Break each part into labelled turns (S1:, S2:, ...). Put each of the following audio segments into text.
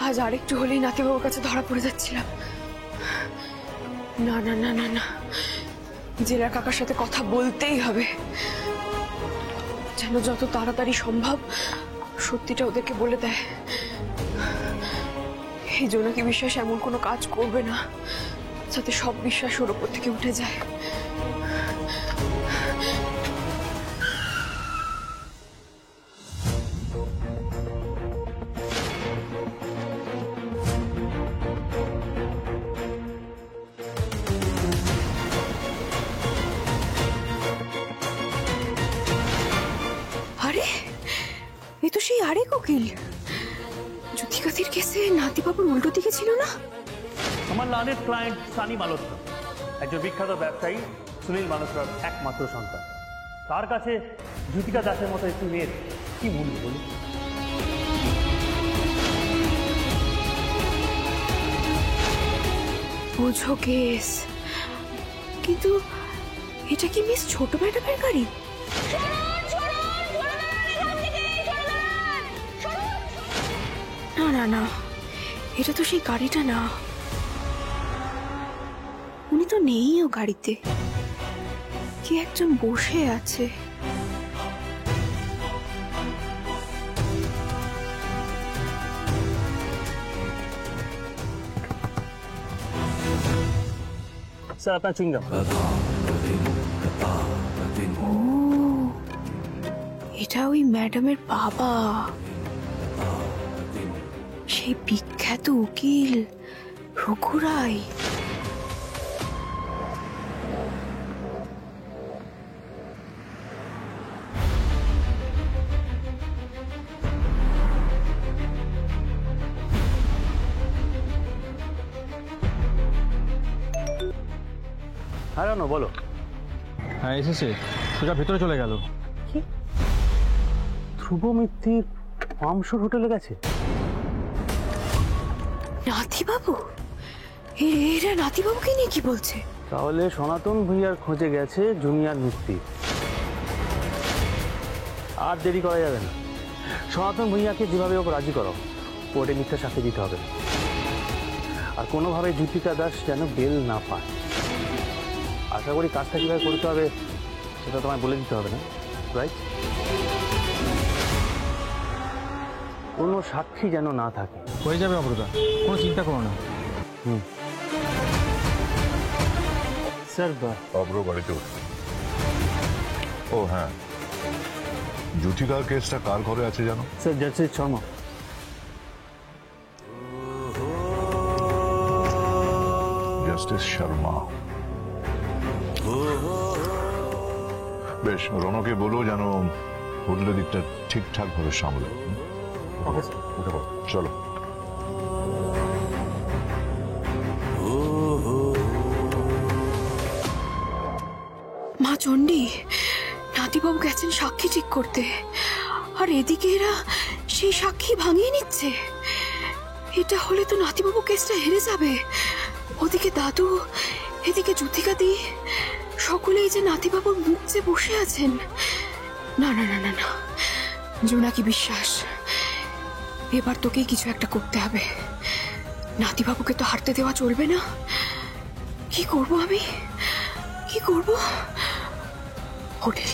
S1: আজ আরেকটু হলেই নাতিবাবুর কাছে ধরা পড়ে যাচ্ছিলাম। না না না না না, জেলার কাকার সাথে কথা বলতেই হবে, যেন যত তাড়াতাড়ি সম্ভব সত্যিটা ওদেরকে বলে দেয়। এই জোনাকি বিশ্বাস এমন কোনো কাজ করবে না যাতে সব বিশ্বাস ওর উপর থেকে উঠে যায়। আরে এ তো সেই আরেক উকিল, জ্যোতিকাদির কেসে নাতিবাবুর উল্টো দিকে ছিল না?
S2: আমার লানের ক্লায়েন্ট সানি মালহোত্রা একজন বিখ্যাত ব্যবসায়ী সুনীল মালহোত্রার একমাত্র সন্তান। তার কাছে জ্যোতিকা দাসের মতো একটি মেয়ের কি মূল্য বলি?
S1: বুঝো কেস, কিন্তু এটা কি মিস ছোট ম্যাডামের গাড়ি? না না না, এটা তো সেই গাড়িটা না। উনি তো নেই ও গাড়িতে, কি একজন বসে আছে।
S2: স্যার আপনার চুইংগাম।
S1: ও, এটা ওই ম্যাডামের বাবা, সেই বিখ্যাত উকিল রঘু রায়।
S2: হ্যাঁ না বলো।
S3: হ্যাঁ এসেছে, সোজা ভেতরে চলে গেল।
S2: কি ধ্রুব মিত্তির পামসুর হোটেলে গেছে?
S1: নাতিবাবু? এরা নাতিবাবুকে নিয়ে কি বলছে?
S2: তাহলে সনাতন ভূঁইয়ার খোঁজে গেছে জুনিয়র মিত্তি। আর দেরি করা যাবে না, সনাতন ভূঁইয়াকে যেভাবে ওকে রাজি করো, কোর্টে মিথ্যা সাক্ষী দিতে হবে, আর কোনোভাবে জ্যোতিকা দাস যেন বেল না পায়। আশা করি কাজটা কীভাবে করতে হবে সেটা তোমায় বলে দিতে হবে না, রাইট? কোনো সাক্ষী যেন না থাকে।
S3: হয়ে যাবে অমৃতা, কোনো চিন্তা করো না।
S2: স্যার
S4: অব্র বাড়িতে উঠবে। ও হ্যাঁ, জ্যোতিকার কেসটা কার ঘরে আছে জানো?
S2: Sir justice Sharma.
S4: Justice Sharma. বেশ, রনকে বলো যেন হোটেলের দিকটা ঠিকঠাক ভাবে সামলে। উঠে পড়ো, চলো।
S1: মা চণ্ডী, নাতিবাবু গেছেন সাক্ষী ঠিক করতে, আর এদিকে এরা সেই সাক্ষী ভাঙিয়ে নিচ্ছে। এটা হলে তো নাতিবাবু কেসটা হেরে যাবে। ওদিকে দাদু, এদিকে জ্যোতিকাদি, সকলেই যে নাতিবাবুর মুখ যে বসে আছেন। না না না না না, জোনাকি বিশ্বাস, এবার তোকেই কিছু একটা করতে হবে। নাতিবাবুকে তো হারতে দেওয়া চলবে না। কি করব আমি, কি করব? হোটেল,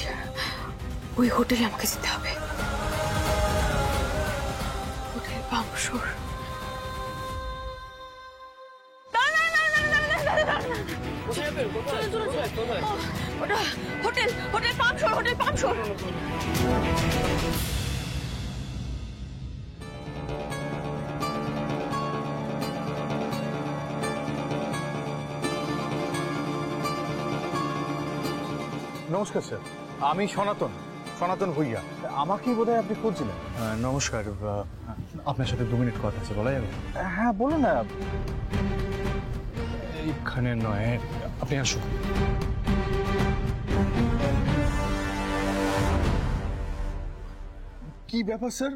S1: ওই হোটেলে আমাকে যেতে হবে। হোটেল পামসুর। ওটা হোটেল, হোটেল পামসুর, হোটেল পামসুর।
S5: নমস্কার স্যার, আমি সনাতন ভূঁইয়া। আমাকেই বোধহয় আপনি খুঁজছিলেন।
S3: নমস্কার, আপনার সাথে 2 মিনিট কথা আছে, বলা যাবে?
S5: হ্যাঁ বলুন না।
S3: এইখানে নয়, আপনি আসুন।
S5: কি ব্যাপার স্যার,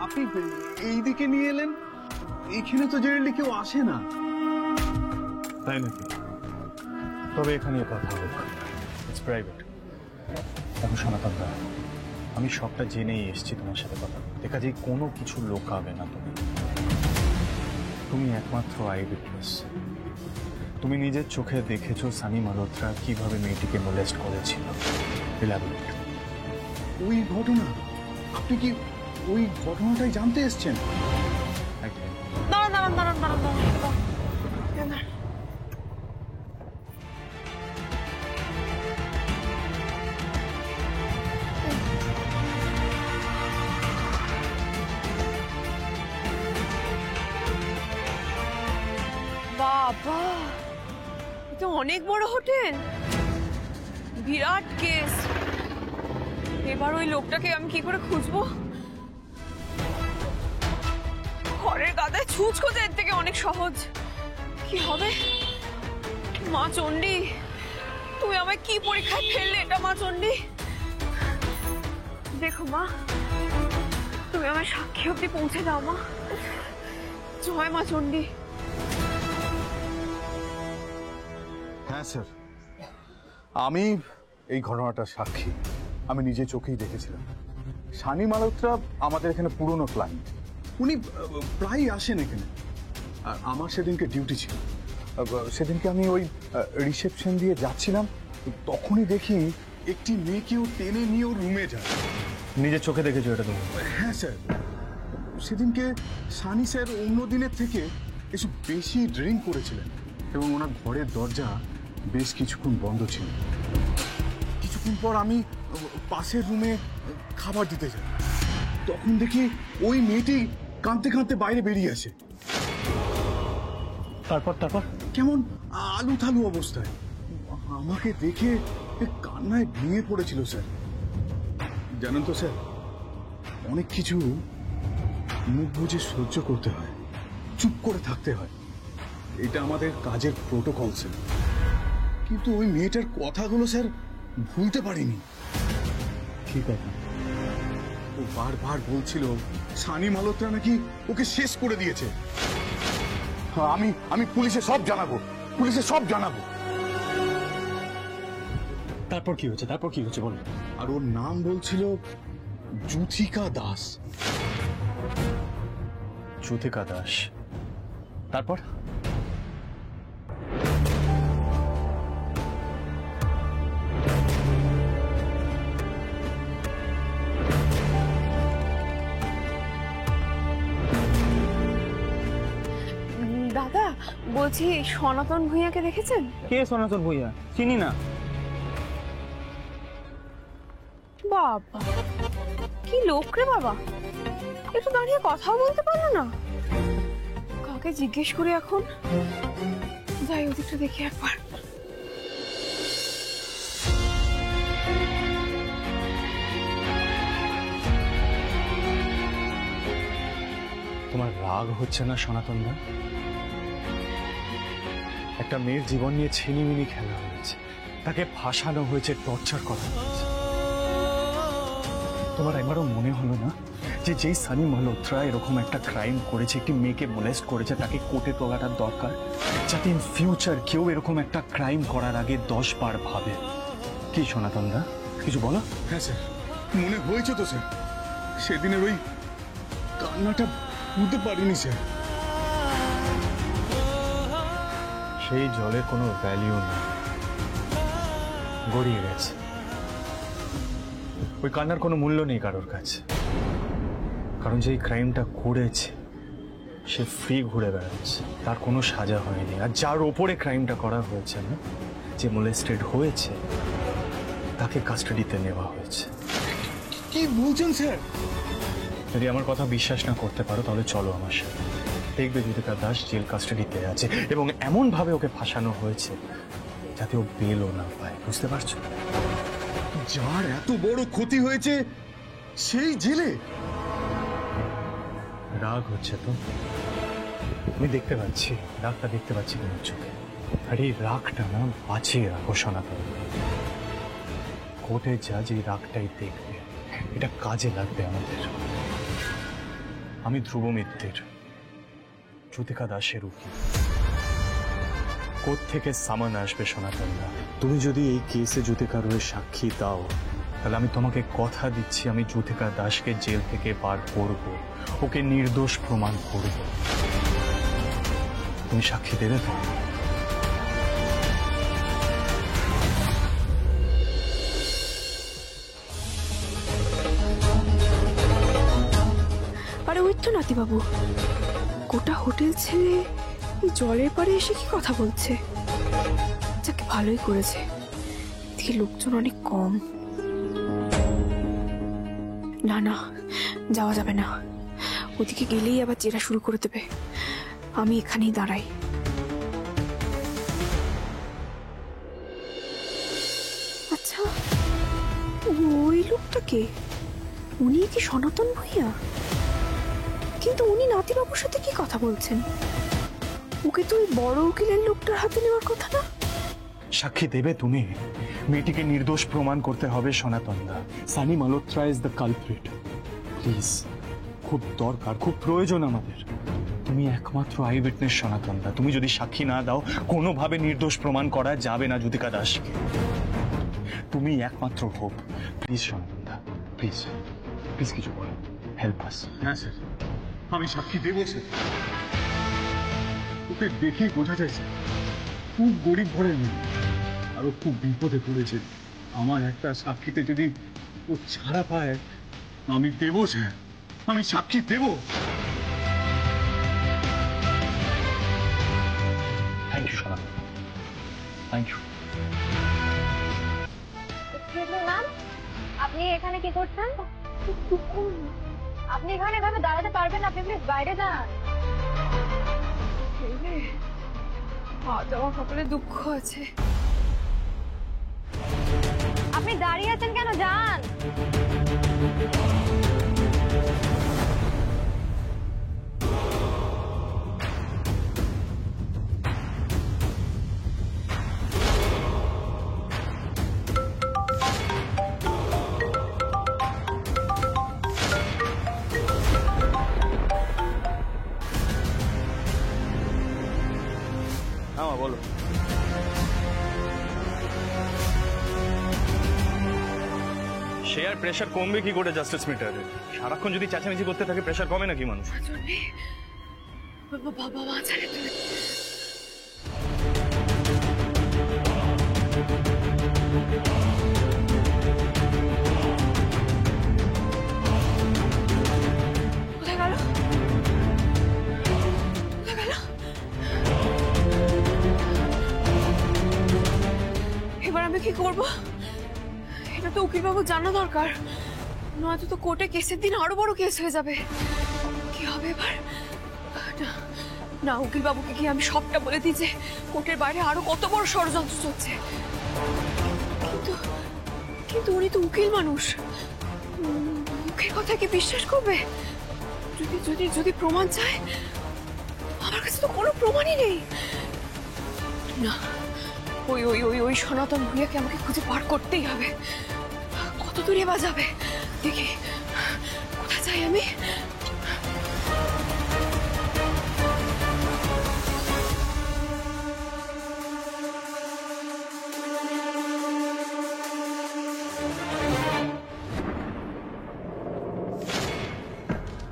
S5: আপনি এই দিকে নিয়ে এলেন? এইখানে তো জেনারেলি কেউ আসে না।
S3: তাই নাকি? তবে এখানে কথা হোক, ইটস প্রাইভেট। দেখো সনাতন দা, আমি সবটা জেনেই এসেছি তোমার সাথে কথা বলতে, কাজেই কোনো কিছু লোকাবে না তুমি। তুমি একমাত্র আই উইটনেস। তুমি নিজের চোখে দেখেছো সানি মালহোত্রা কিভাবে মেয়েটিকে মোলেস্ট করেছিল। Elaborate।
S5: ওই ঘটনা, আপনি কি ওই ঘটনাটাই জানতে এসছেন?
S3: একদম।
S1: দাঁড়ান। বাবা, এটা অনেক বড় হোটেল, বিরাট কেস। এবার ওই লোকটাকে আমি কি করে খুঁজবো? ঘরের গাদায় ছুঁচ খোঁজা এর থেকে অনেক সহজ। কি হবে? মা চণ্ডী, তুমি আমায় কি পরীক্ষায় ফেললে এটা মা চণ্ডী? দেখো মা, তুমি আমার সাক্ষী অব্দি পৌঁছে দাও মা। জয় মা চণ্ডী।
S5: হ্যাঁ স্যার, আমি এই ঘটনাটার সাক্ষী। আমি নিজে চোখেই দেখেছিলাম। সানি মালহোত্রা আমাদের এখানে পুরনো ক্লায়েন্ট। উনি প্রায়ই আসেন এখানে। আর আমার সেদিনকে ডিউটি ছিল। সেদিনকে আমি ওই রিসেপশন দিয়ে যাচ্ছিলাম, তখনই দেখি একটি মেয়েকেও টেনে নিয়ে ওর রুমে যায়।
S3: নিজের চোখে দেখেছো এটা তুমি?
S5: হ্যাঁ স্যার, সেদিনকে সানি স্যার অন্য দিনের থেকে একটু বেশি ড্রিঙ্ক করেছিলেন এবং ওনার ঘরের দরজা বেশ কিছুক্ষণ বন্ধ ছিল। কিছুক্ষণ পর আমি পাশের রুমে খাবার দিতে যাই, তখন দেখি ওই মেয়েটি কাঁদতে কাঁদতে বাইরে বেরিয়ে আসে।
S3: তারপর
S5: কেমন আলু থালু অবস্থায় আমাকে দেখে কান্নায় ভেঙে পড়েছিল স্যার। জানেন তো স্যার, অনেক কিছু মুখ বুঝে সহ্য করতে হয়, চুপ করে থাকতে হয়। এটা আমাদের কাজের প্রোটোকল স্যার। কিন্তু ওই মেয়েটার কথাগুলো স্যার ভুলতে পারিনি।
S3: কি কথা?
S5: ও বারবার বলছিল সানি মালহোত্রা নাকি ওকে শেষ করে দিয়েছে। আমি পুলিশে সব জানাবো।
S3: তারপর কি হচ্ছে বলো।
S5: আর ওর নাম বলছিল যুথিকা দাস।
S3: যুথিকা দাস। তারপর?
S1: দাদা, বলছি সনাতন ভূঁইয়াকে দেখেছেন?
S2: কে সনাতন ভূঁইয়া? চিনি না।
S1: বাবা, কি লোক রে বাবা, একটু দাঁড়িয়ে কথাও বলতে পারলো না। কাকে জিজ্ঞেস করি এখন? যাই ওদিকটা দেখি একবার।
S3: তোমার রাগ হচ্ছে না সনাতন দা? একটা মেয়ের জীবন নিয়ে ছিনিমিনি খেলা হয়েছে, তাকে ফাঁসানো হয়েছে, টর্চার করা হয়েছে। তোমার একবারও মনে হলো না যে যেই সানি মালহোত্রা এরকম একটা ক্রাইম করেছে, একটি মেয়েকে মোলেস্ট করেছে, তাকে কোর্টে তোলাটা দরকার, যাতে ইন ফিউচার কেউ এরকম একটা ক্রাইম করার আগে 10 বার ভাবে। কি সনাতন দা, কিছু বলো?
S5: হ্যাঁ স্যার, মনে হয়েছে তো স্যার। সেদিনের ওই কান্নাটা বুঝতে পারিনি স্যার।
S3: সেই জলের কোনো ভ্যালিউ নেই, গড়িয়ে গেছে। ওই কান্নার কোনো মূল্য নেই কারোর কাছে, কারণ যেই ক্রাইমটা করেছে সে ফ্রি ঘুরে বেড়াচ্ছে, তার কোনো সাজা হয়নি। আর যার ওপরে ক্রাইমটা করা হয়েছে না, যে মোলেস্টেড হয়েছে, তাকে কাস্টাডিতে নেওয়া হয়েছে।
S5: কি বলছেন স্যার?
S3: যদি আমার কথা বিশ্বাস না করতে পারো তাহলে চলো আমার সাথে, দেখবে যুথিকা দাস জেল কাস্টাডিতে আছে এবং এমন ভাবে ওকে ফাঁসানো হয়েছে যাতে ও বেলও না পায়। বুঝতে পারছো?
S5: যার এত বড় ক্ষতি হয়েছে সেই জেলে?
S3: রাগ হচ্ছে তো? আমি দেখতে পাচ্ছি, রাগটা দেখতে পাচ্ছি তোমার চোখে। আর এই রাগটা না বাঁচিয়ে রাখো সনাতন। কোর্টে যা যে রাগটাই দেখবে, এটা কাজে লাগবে আমাদের। আমি ধ্রুব মিত্রের, যুথিকা দাসের উকিল। কোর্ট থেকে সামান আসবে সনাতন দা। তুমি যদি এই কেসে যুথিকার হয়ে সাক্ষী দাও, তাহলে আমি তোমাকে কথা দিচ্ছি, আমি যুথিকা দাসকে জেল থেকে বার করব, ওকে নির্দোষ প্রমাণ করব। তুমি সাক্ষী দেবে তো?
S1: আরে ওই তো নাতিবাবু, গোটা হোটেল ছেড়ে এই জলের পাড়ে এসে কি কথা বলছে। যাকে ভালোই করেছে, এদিকে লোকজন অনেক কম। না না, যাওয়া যাবে না, ওদিকে গেলেই আবার জেরা শুরু করে দেবে। আমি এখানেই দাঁড়াই। আচ্ছা, ওই লোকটা কে? উনি কি সনাতন ভূঁইয়া? কিন্তু উনি নাতিবাবুর সাথে কি কথা বলছেন? ওকে তো ওই বড় উকিলের লোকটার হাতে নেওয়ার কথা না?
S3: সাক্ষী দেবে তুমি? মেয়েটিকে নির্দোষ প্রমাণ করতে হবে সনাতন দা। Sunny Malhotra is the culprit. Please, খুব দরকার, খুব প্রয়োজন আমাদের। তুমি একমাত্র আই উইটনেস সনাতন দা। তুমি যদি সাক্ষী না দাও, কোনোভাবে নির্দোষ প্রমাণ করা যাবে না জ্যোতিকা দাসকে। তুমি একমাত্র হোপ। প্লিজ সনাতন দা, প্লিজ প্লিজ কিছু করো, হেল্প আস।
S5: হ্যাঁ স্যার, আমি সাক্ষী দেবো স্যার। ওকে দেখেই বোঝা যায় স্যার, খুব গরিব ঘরের মেয়ে, আরো খুব বিপদে পড়েছে। আমার একটা সাক্ষীতে যদি ও ছাড়া পায়, আমি দেবো স্যার, আমি সাক্ষী দেবো।
S3: থ্যাংক ইউ সনাতন, থ্যাংক ইউ।
S6: ম্যাম, আপনি এখানে কি করছেন? আপনি এখানে এভাবে দাঁড়াতে পারবেন? আপনি প্লিজ বাইরে যান।
S1: আজ আমার কপালে দুঃখ আছে।
S6: আপনি দাঁড়িয়ে আছেন কেন? যান।
S3: হ্যাঁ বলো। সে আর প্রেশার কমবে কি করে জাস্টিস মিটারে? সারাক্ষণ যদি চেঁচামেচি করতে থাকে, প্রেশার কমে নাকি মানুষ?
S1: বাবা বাঁচালে তুমি। কোথায় গেল? কোথায় গেল? এবার আমি কি করব? এটা তো উকিলবাবু জানা দরকার, নয়তো তো কোর্টে কেসের দিন আরো বড় কেস হয়ে যাবে। কি হবে এবার? না না, উকিলবাবুকে কি আমি সবটা বলে দিই যে কোর্টের বাইরে আরো কত বড় ষড়যন্ত্র চলছে? কিন্তু কিন্তু উনি তো উকিল মানুষ, মুখের কথা কি বিশ্বাস করবে? যদি যদি যদি প্রমাণ চায়, আমার কাছে তো কোনো প্রমাণই নেই। না, ওই ওই ওই ওই সনাতন ভূঁইয়াকে আমাকে খুঁজে বার করতেই হবে। কত দূরে বা যাবে দেখি, কোথায় যাই আমি?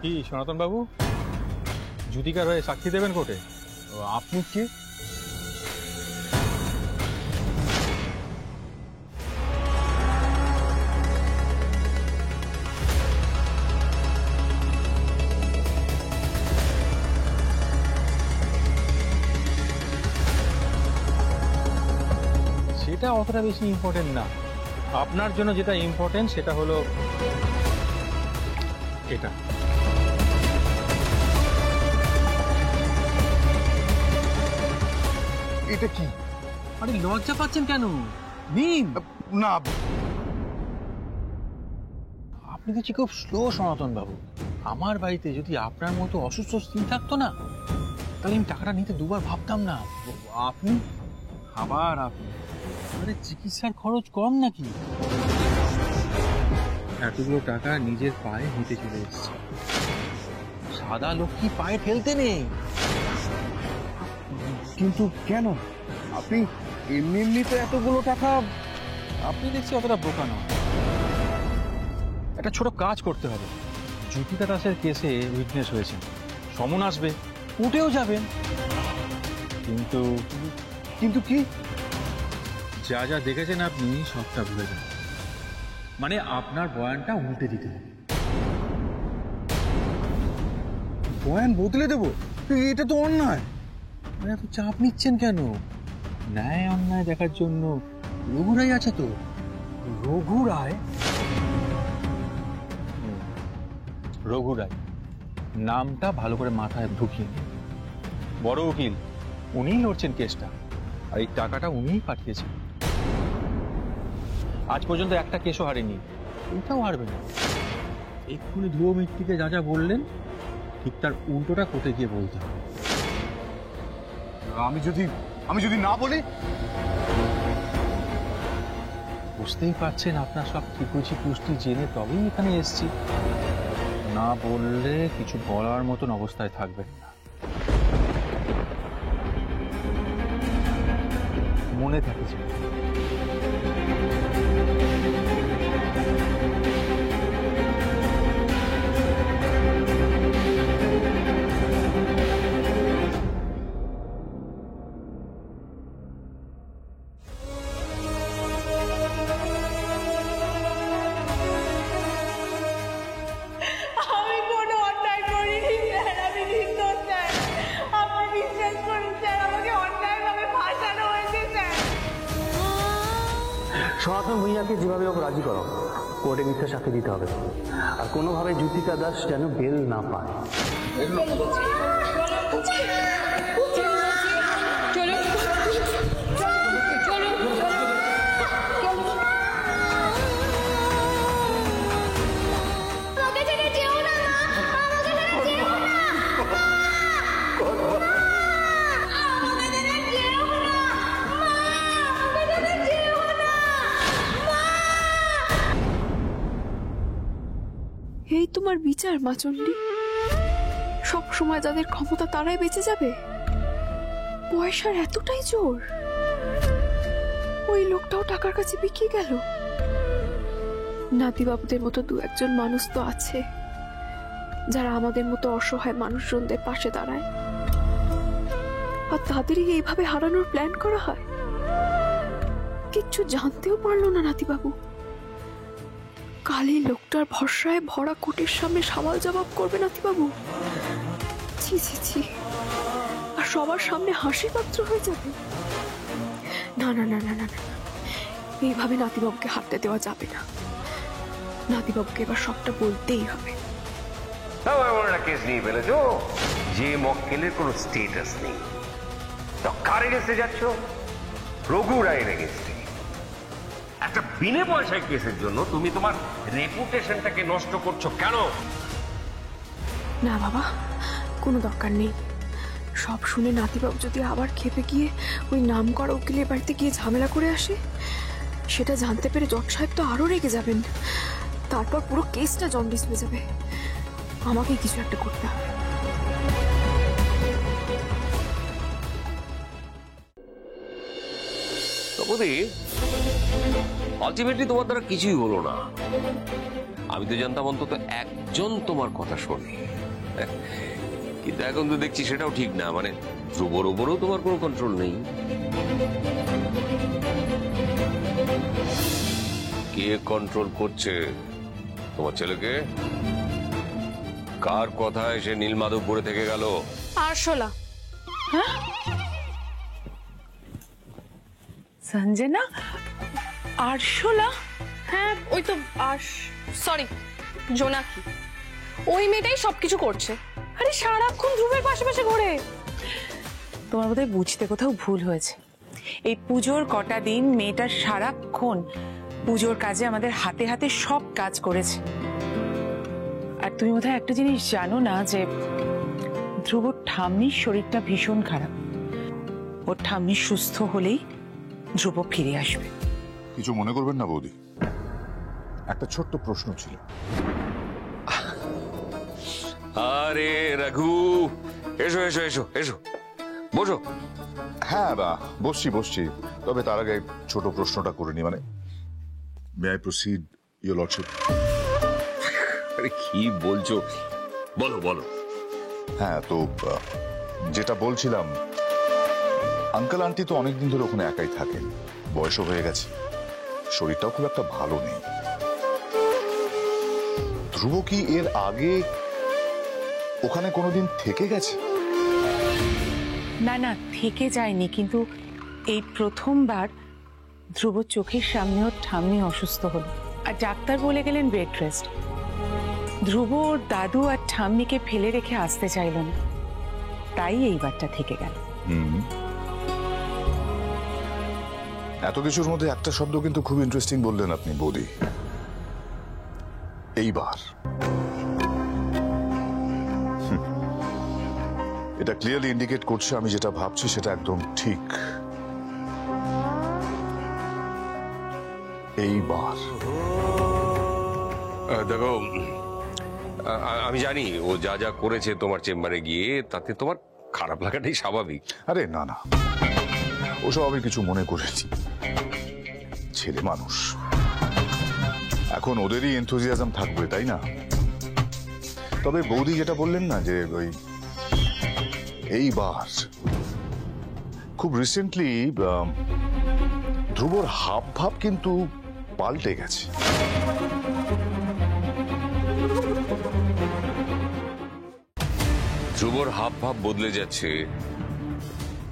S7: কি সনাতন বাবু, জ্যোতিকার হয়ে সাক্ষী দেবেন কোর্টে? আপনি কে? সেটা অতটা বেশি ইম্পর্টেন্ট না। আপনার জন্য যেটা ইম্পর্টেন্ট সেটা হলো এটা।
S5: এটা কি?
S7: আরে লজ্জা পাচ্ছেন কেন? নিন।
S5: না,
S7: আপনি দেখছি খুব স্লো সনাতন বাবু। আমার বাড়িতে যদি আপনার মতো অসুস্থ স্ত্রী থাকতো না, তাহলে আমি টাকাটা নিতে দুবার ভাবতাম না। আপনি আবার আপনি, আরে চিকিৎসার খরচ কম নাকি? এতগুলো টাকা নিজের পায়ে নিতে চলে এসছে। সাদা লক্ষ্মী পায়ে ফেলতে নেই।
S5: কিন্তু কেন? আপনি এমনি এমনিতে এতগুলো টাকা?
S7: আপনি দেখছি অতটা বোকা নয়। একটা ছোট কাজ করতে হবে। জ্যোতিকা দাসের কেসে উইটনেস হয়েছেন, সমন আসবে, কোর্টেও যাবেন। কিন্তু
S5: কিন্তু কি?
S7: যা যা দেখেছেন আপনি সবটা ভুলে যান। মানে আপনার বয়ানটা উল্টে দিতে হবে। বয়ান বদলে দেবো? এটা তো অন্যায়। মানে এত চাপ নিচ্ছেন কেন? ন্যায় অন্যায় দেখার জন্য রঘু রায় আছে তো।
S5: রঘু রায়?
S7: রঘু রায় নামটা ভালো করে মাথায় ঢুকিয়ে নিন। বড় উকিল, উনিই লড়ছেন কেসটা, আর এই টাকাটা উনিই পাঠিয়েছেন। আজ পর্যন্ত একটা কেসও হারেনি, এটাও হারবে না। এক্ষুনি ধ্রুব মিত্তিকে যা যা বললেন ঠিক তার উল্টোটা কোর্টে গিয়ে বলতে হবে।
S5: আমি যদি না বলি?
S7: বুঝতেই পারছেন আপনার সব ঠিকুচি পুষ্টি জেনে তবেই এখানে এসেছি। না বললে কিছু বলার মতন অবস্থায় থাকবেন না। মনে থাকে যে
S8: আমি কোনো অন্যায় করিনি স্যার, আমি নির্দোষ স্যার। আপনি বিশ্বাস করুন স্যার, আমাকে অন্যায়ভাবে ফাঁসানো হয়েছে স্যার।
S2: সনাতন ভূঁইয়াকে যেভাবে হোক রাজি করো, কোর্টে মিথ্যা সাক্ষী দিতে হবে। আর কোনোভাবে জ্যোতিকা দাস যেন বেল না পায়।
S6: আমাকে ছেড়ে যেও না মা, আমাকে ছেড়ে যেও না মা, আমাকে ছেড়ে যেও না মা, আমাকে ছেড়ে যেও না মা।
S1: এই তোমার বিচার মা চণ্ডী? সব সময় যাদের ক্ষমতা তারাই বেঁচে যাবে? পয়সার এতটাই জোর? ওই লোকটাও টাকার কাছে বিকিয়ে গেল। নাতিবাবুদের মতো দু একজন মানুষ তো আছে যারা আমাদের মতো অসহায় মানুষজনদের পাশে দাঁড়ায়, আর তাদেরই এইভাবে হারানোর প্ল্যান করা হয়। কিচ্ছু জানতেও পারলো না নাতিবাবু। কালী লোকটার ভরসায় ভরা কোর্টের সামনে সওয়াল জবাব করবে নাতিবাবু। ছি ছি ছি, আর সবার সামনে হাসির পাত্র হয়ে যাবে। না না না না না না, এইভাবে নাতিবাবুকে হাঁটতে দেওয়া যাবে না। নাতিবাবুকে এবার সবটা বলতেই হবে।
S9: তাও এমন একটা কেস নিয়ে ফেলেছো যে মক্কেলের কোনো স্টেটাস নেই। তো কার এগেন্সে যাচ্ছ? রঘু রায়ের এগেন্সে। একটা বিনে পয়সায় কেসের জন্য তুমি তোমার রেপুটেশনটাকে নষ্ট করছো কেন?
S1: না বাবা, কোনো দরকার নেই। সব শুনে নাতিবাবু যদি আবার খেপে গিয়ে ওই নাম করা উকিলের বাড়িতে গিয়ে ঝামেলা করে আসে, সেটা জানতে পেরে জজ সাহেব তো আরো রেগে যাবেন। তারপর পুরো কেসটা জন্ডিস হয়ে যাবে। আমাকেই কিছু একটা করতে হবে।
S9: তপদি, আলটিমেটলি তোমার দ্বারা কিছুই হলো না। আমি তো জানতাম অন্তত একজন তোমার কথা শোনে, কিন্তু এখন তো দেখছি সেটাও ঠিক না। মানে ধ্রুবর ওপরেও তোমার কোনো কন্ট্রোল নেই। কে কন্ট্রোল করছে তোমার ছেলেকে? কার কথায় সে নীলমাধবপুরে থেকে গেল?
S8: আরশোলা। হ্যাঁ সঞ্জনা, আরশোলা? হ্যাঁ ওই তো সরি, জোনাকি। ওই মেয়েটাই সবকিছু করছে। আরে সারাক্ষণ ধ্রুবের পাশে পাশে ঘোরে।
S10: তোমার বোধহয় বুঝতে কোথাও ভুল হয়েছে। এই পুজোর কটা দিন মেয়েটা সারাক্ষণ পুজোর কাজে আমাদের হাতে হাতে সব কাজ করেছে। আর তুমি বোধহয় একটা জিনিস জানো না যে ধ্রুবর ঠাম্মির শরীরটা ভীষণ খারাপ। ওর ঠাম্মি সুস্থ হলেই ধ্রুব ফিরে আসবে।
S4: কিছু মনে করবেন না বৌদি, একটা ছোট্ট প্রশ্ন ছিল।
S9: আরে রঘু, এসো এসো এসো এসো, বসো।
S4: হ্যাঁ বসছি, তবে তার আগে ছোট প্রশ্নটা করে নি। মানে may I proceed your lordship?
S9: আরে কি বলছো, বলো বলো।
S4: হ্যাঁ, তো যেটা বলছিলাম, আঙ্কেল আন্টি তো অনেকদিন ধরে ওখানে একাই থাকেন, বয়সও হয়ে গেছে, শরীরটাও খুব একটা ভালো নেই। ধ্রুব কি এর আগে ওখানে কোনোদিন থেকে গেছে?
S10: না না, থেকে যায়নি, কিন্তু এই প্রথমবার ধ্রুব চোখের সামনে ওর ঠাম্মি অসুস্থ হলো, আর ডাক্তার বলে গেলেন বেড রেস্ট। ধ্রুব ওর দাদু আর ঠাম্মিকে ফেলে রেখে আসতে চাইল না, তাই এইবারটা থেকে গেল।
S4: এত কিছুর মধ্যে একটা শব্দ কিন্তু খুব ইন্টারেস্টিং বললেন আপনি বৌদি, এইবার। এটা ক্লিয়ারলি ইন্ডিকেট করছে আমি যেটা ভাবছি সেটা একদম ঠিক। এইবার
S9: দেখো, আমি জানি ও যা যা করেছে তোমার চেম্বারে গিয়ে, তাতে তোমার খারাপ লাগাটাই স্বাভাবিক।
S4: আরে না না, ওসব আমি কিছু মনে করেছি, ছেলে মানুষ, এখন ওদেরই এনথুজিয়াজম থাকবে, তাই না? তবে বৌদি যেটা বললেন না যে ওই এইবার, খুব রিসেন্টলি ধ্রুবর হাব ভাব কিন্তু পাল্টে গেছে।
S9: ধ্রুবর হাব ভাব বদলে যাচ্ছে,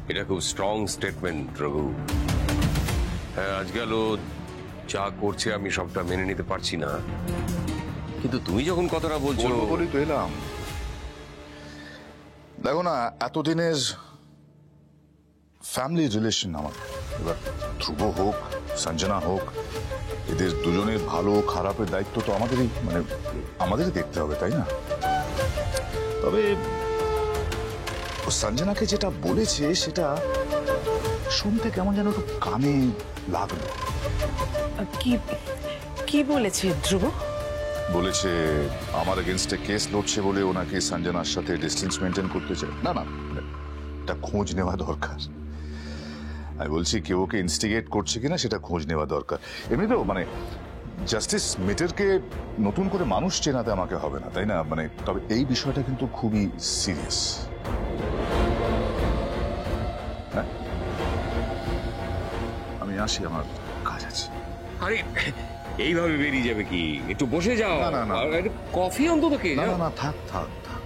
S9: এটা খুব স্ট্রং স্টেটমেন্ট রঘু। হ্যাঁ, আজকাল ও যা করছে আমি সবটা মেনে নিতে পারছি না, কিন্তু তুমি যখন কথাটা বলছো,
S4: বলি তো এলাম। দেখো না, এতদিনের ফ্যামিলি রিলেশন আমার, এবার ধ্রুব হোক সঞ্জনা হোক, এদের দুজনের ভালো খারাপের দায়িত্ব তো আমাদেরই দেখতে হবে, তাই না? তবে সঞ্জনাকে যেটা বলেছে সেটা শুনতে কেমন যেন একটু কানে লাগলো।
S10: কি কি বলেছে ধ্রুব?
S4: বলেছে আমার এগেনস্টে কেস লড়ছে বলে ওনাকে সঞ্জনার সাথে ডিস্টেন্স মেনটেন করতে চায়। না না, এটা খোঁজ নেওয়া দরকার। আমি বলছি কেউ ওকে ইনস্টিগেট করছে কিনা সেটা খোঁজ নেওয়া দরকার। এমনিতেও জাস্টিস মিটারকে নতুন করে মানুষ চেনাতে আমাকে হবে না, তাই না? তবে এই বিষয়টা কিন্তু খুবই সিরিয়াস। হ্যাঁ, আমি আসি, আমার কাজ আছে।
S9: আরে এইভাবে বেরিয়ে যাবে কি? একটু বসে যাও,
S4: না, না, না।
S9: আর একটু কফি অন্তত খেয়ে
S4: না
S9: যাও।
S4: না না, থাক থাক থাক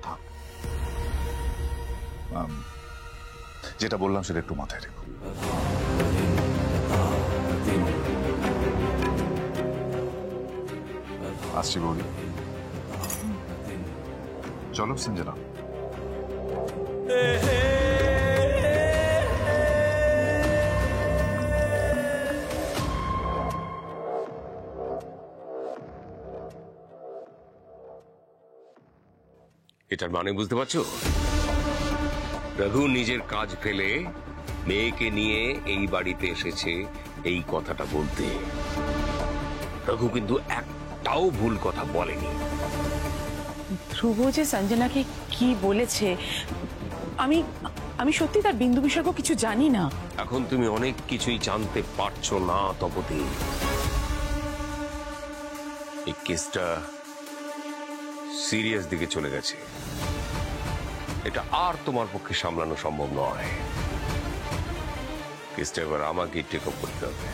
S4: থাক। যেটা বললাম সেটা একটু মাথায় রেখো। আসছি বৌদি, চলো সঞ্জনা।
S9: এটার মানে বুঝতে পারছো? রঘু নিজের কাজ ফেলে মেয়েকে নিয়ে এই বাড়িতে এসেছে এই কথাটা বলতে। রঘু কিন্তু একটাও ভুল কথা বলেনি।
S10: ধ্রুব যে সঞ্জনাকে কি বলেছে, আমি আমি সত্যি তার বিন্দু বিসর্গ কিছু জানি না।
S9: এখন তুমি অনেক কিছুই জানতে পারছো না তপতি। এই কেসটা সিরিয়াস দিকে চলে গেছে, এটা আর তোমার পক্ষে সামলানো সম্ভব নয়। কেসটা এবার আমাকে টেক আপ করতে হবে।